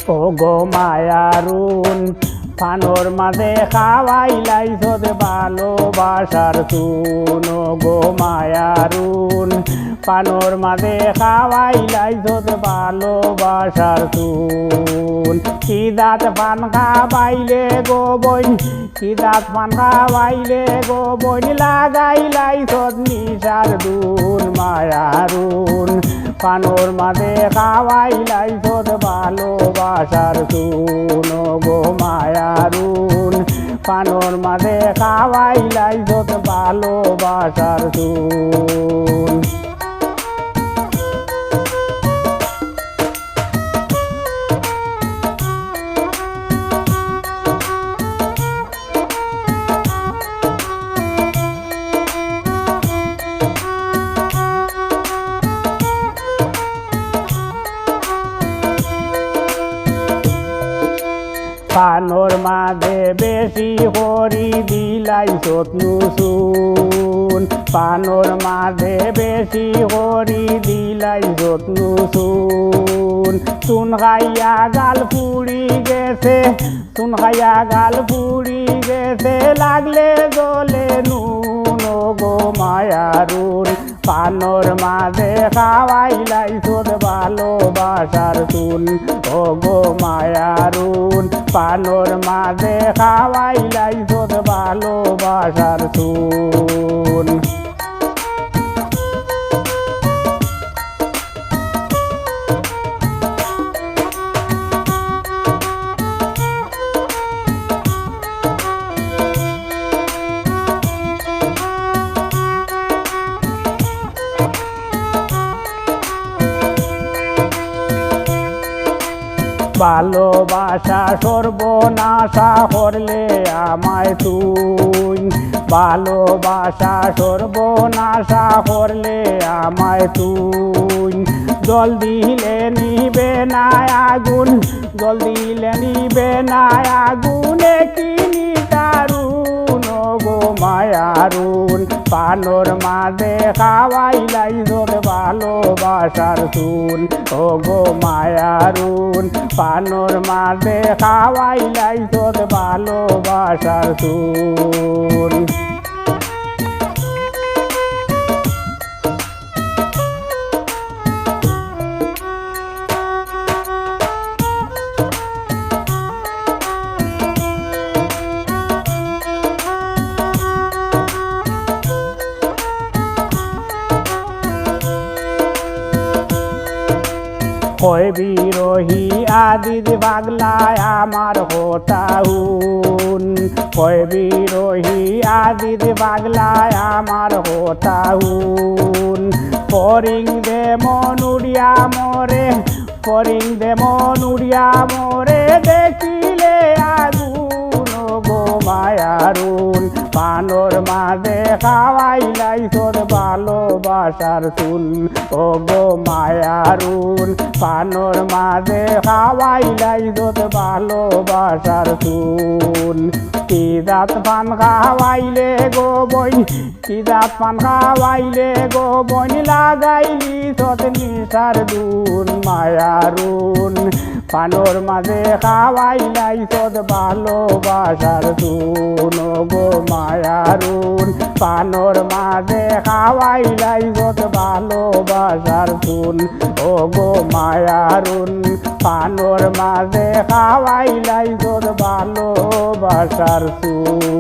ও গো মায়ারুন পানোর মাঝে খাওয়াইলাইছত ভালোবাসার চুন। ও গো মায়ারুন পানোর মাঝে খাওয়াইলাইছত ভালোবাসার চুন। কি দাঁত পান খাওয়াইলে গো বইন, কি দাঁত পান খাওয়াইলে গো বইন, লাগাইলাইছত নিশার দুন। মায়ারুন পানোর মাঝে খাওয়াইলাইছত ভালোবাসার চুন। ও গো মায়ারুন পানোর মাঝে খাওয়াইলাইছত ভালোবাসার চুন। পানোর মাঝে বেশি হরি দিলাইছত নুসুন। পানোর মাঝে বেশি হরি দিলাইছত নুসুন। চুন খাইয়া গাল পুড়ি গেছে, চুন খাইয়া গাল পুড়ি গেছে, লাগলে জ্বলে নুন। ও গো মায়ারুন পানোর মাঝে খাওয়াইলাইছত ভালোবাসার চুন। ও গো মায়ারুন পানোর মাঝে খাওয়াইলাইছত ভালোবাসার চুন। ভালোবাসা সর্বনাশা করলে আমায় তুই, ভালোবাসা সর্বনাশা করলে আমায় তুই। জল দিলে নিবে না আগুন, জল দিলে নিবে না আগুনে কিনি দারুন। ও গো মায়ারুন পানোর মাঝে খাওয়াইলাইছত ভালোবাসার চুন। ও গো মায়ারুন পানোর মাঝে খাওয়াইলাইছত ভালোবাসার চুন। কয় বিরোহী আদিত পাগলায় আমার হতাহুন। কয় বিরোহী আদিত পাগলায় আমার হতাহুন। ফরিং দে মনুরিয়া মরে, ফরিং দে মনুরিয়া মরে, দেখিলে আগুন। ও গো মায়ারুন পানোর মাঝে খাওয়াইলাইছত ভালোবাসার চুন। ও গো মায়ারুন পানোর মাঝে খাওয়াইলাইছত ভালোবাসার চুন। কি দাঁত পান খাওয়াইলে গো বইন, কি দাঁত পান খাওয়াইলে গো বইন, লাগাইলিছত নিশার দুন। মায়ারুন পানোর মাঝে খাওয়াইলাইছত ভালোবাসার চুন। ও গো মায়ারুন পানোর মাঝে খাওয়াইলাইছত ভালোবাসার চুন। ও গো মায়ারুন পানোর মাঝে খাওয়াইলাইছত ভালোবাসার চুন।